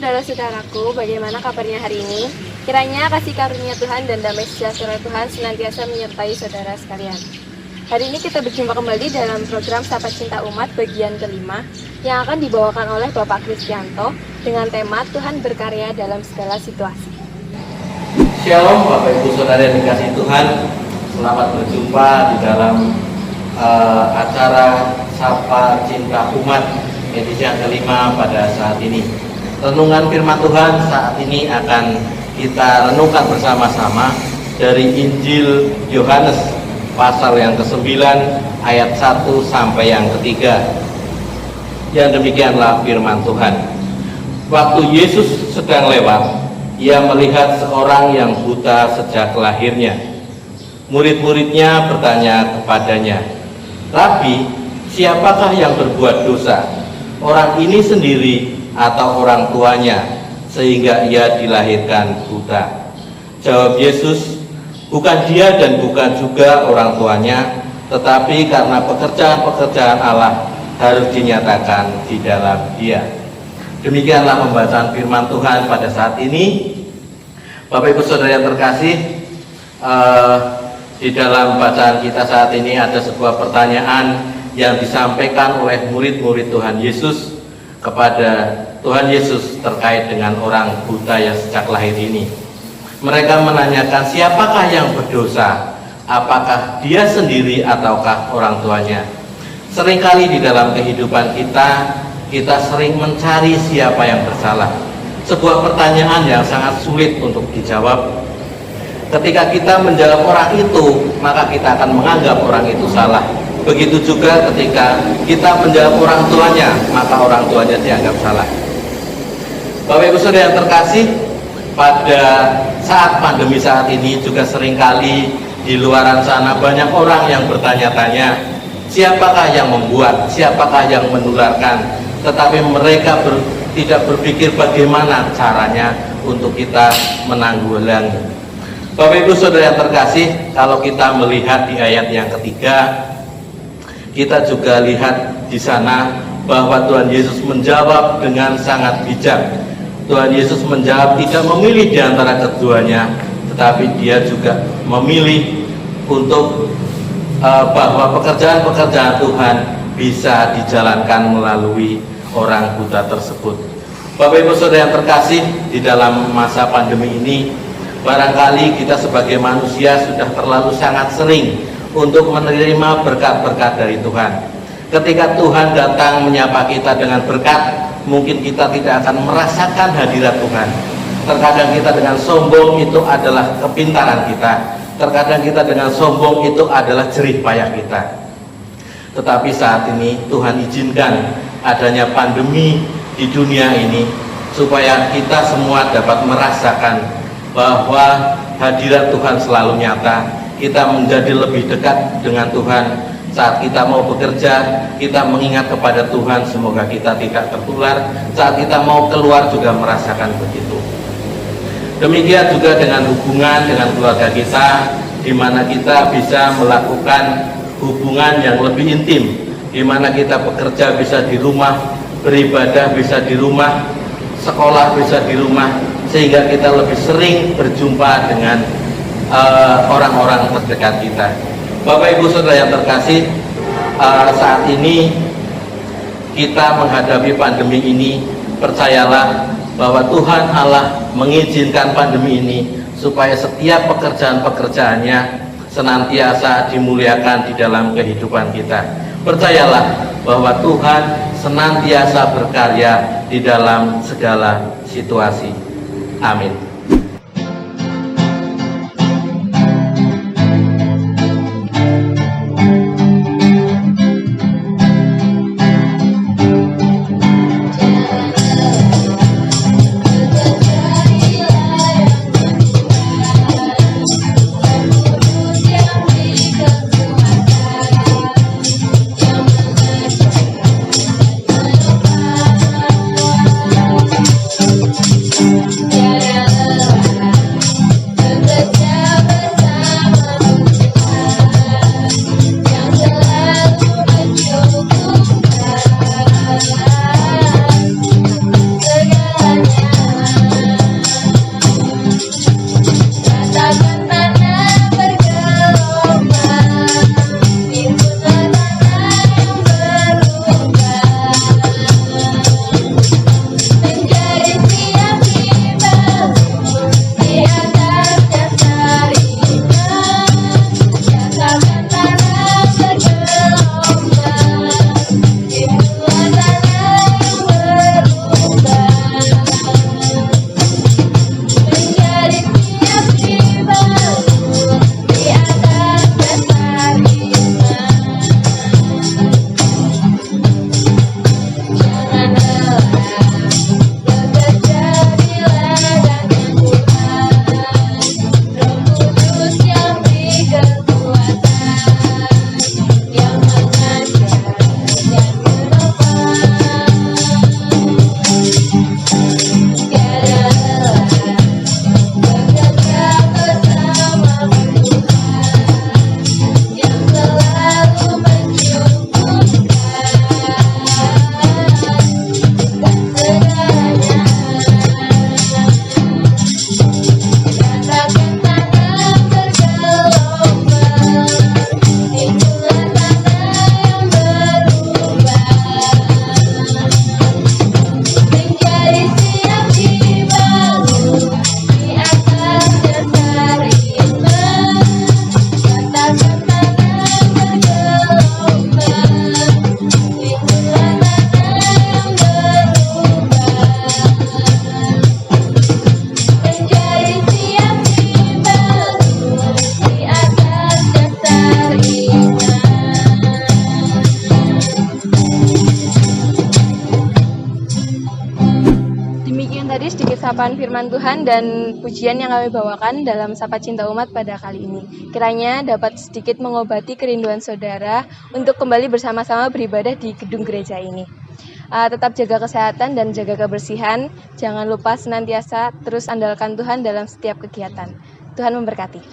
saudara-saudaraku, bagaimana kabarnya hari ini? Kiranya kasih karunia Tuhan dan damai sejahtera Tuhan senantiasa menyertai saudara sekalian. Hari ini kita berjumpa kembali dalam program Sapa Cinta Umat bagian kelima yang akan dibawakan oleh Bapak Kristianto dengan tema Tuhan berkarya dalam segala situasi. Shalom Bapak Ibu Saudara yang dikasihi Tuhan, selamat berjumpa di dalam acara Sapa Cinta Umat edisi yang kelima pada saat ini. Renungan firman Tuhan saat ini akan kita renungkan bersama-sama dari Injil Yohanes pasal yang ke-9 ayat 1 sampai yang ke-3. Yang demikianlah firman Tuhan. Waktu Yesus sedang lewat, ia melihat seorang yang buta sejak lahirnya. Murid-muridnya bertanya kepadanya, "Rabi, siapakah yang berbuat dosa? Orang ini sendiri atau orang tuanya sehingga ia dilahirkan buta?" Jawab Yesus, "Bukan dia dan bukan juga orang tuanya, tetapi karena pekerjaan-pekerjaan Allah harus dinyatakan di dalam dia." Demikianlah pembacaan firman Tuhan pada saat ini. Bapak Ibu Saudara yang terkasih, di dalam bacaan kita saat ini ada sebuah pertanyaan yang disampaikan oleh murid-murid Tuhan Yesus kepada Tuhan Yesus terkait dengan orang buta yang sejak lahir ini. Mereka menanyakan, siapakah yang berdosa? Apakah dia sendiri ataukah orang tuanya? Seringkali di dalam kehidupan kita sering mencari siapa yang bersalah. Sebuah pertanyaan yang sangat sulit untuk dijawab. Ketika kita menjawab orang itu, maka kita akan menganggap orang itu salah. Begitu juga ketika kita menjawab orang tuanya, maka orang tuanya dianggap salah. Bapak Ibu Saudara yang terkasih, pada saat pandemi saat ini juga seringkali di luaran sana banyak orang yang bertanya-tanya, siapakah yang membuat, siapakah yang menularkan, tetapi mereka tidak berpikir bagaimana caranya untuk kita menanggulangi. Bapak Ibu Saudara yang terkasih, kalau kita melihat di ayat yang ketiga, kita juga lihat di sana bahwa Tuhan Yesus menjawab dengan sangat bijak. Tuhan Yesus menjawab tidak memilih di antara keduanya, tetapi dia juga memilih untuk bahwa pekerjaan-pekerjaan Tuhan bisa dijalankan melalui orang buta tersebut. Bapak Ibu Saudara yang terkasih, di dalam masa pandemi ini barangkali kita sebagai manusia sudah terlalu sangat sering untuk menerima berkat-berkat dari Tuhan. Ketika Tuhan datang menyapa kita dengan berkat, mungkin kita tidak akan merasakan hadirat Tuhan. Terkadang kita dengan sombong itu adalah kepintaran kita. Terkadang kita dengan sombong itu adalah jerih payah kita. Tetapi saat ini Tuhan izinkan adanya pandemi di dunia ini supaya kita semua dapat merasakan bahwa hadirat Tuhan selalu nyata. Kita menjadi lebih dekat dengan Tuhan. Saat kita mau bekerja, kita mengingat kepada Tuhan, semoga kita tidak tertular. Saat kita mau keluar juga merasakan begitu. Demikian juga dengan hubungan dengan keluarga kita, di mana kita bisa melakukan hubungan yang lebih intim, di mana kita bekerja bisa di rumah, beribadah bisa di rumah, sekolah bisa di rumah, sehingga kita lebih sering berjumpa dengan orang-orang terdekat kita. Bapak Ibu Saudara yang terkasih, saat ini kita menghadapi pandemi ini, percayalah bahwa Tuhan Allah mengizinkan pandemi ini supaya setiap pekerjaan-pekerjaannya senantiasa dimuliakan di dalam kehidupan kita. Percayalah bahwa Tuhan senantiasa berkarya di dalam segala situasi. Amin. Yeah. tadi sedikit sapaan firman Tuhan dan pujian yang kami bawakan dalam Sapa Cinta Umat pada kali ini. Kiranya dapat sedikit mengobati kerinduan saudara untuk kembali bersama-sama beribadah di gedung gereja ini. Tetap jaga kesehatan dan jaga kebersihan. Jangan lupa senantiasa terus andalkan Tuhan dalam setiap kegiatan. Tuhan memberkati.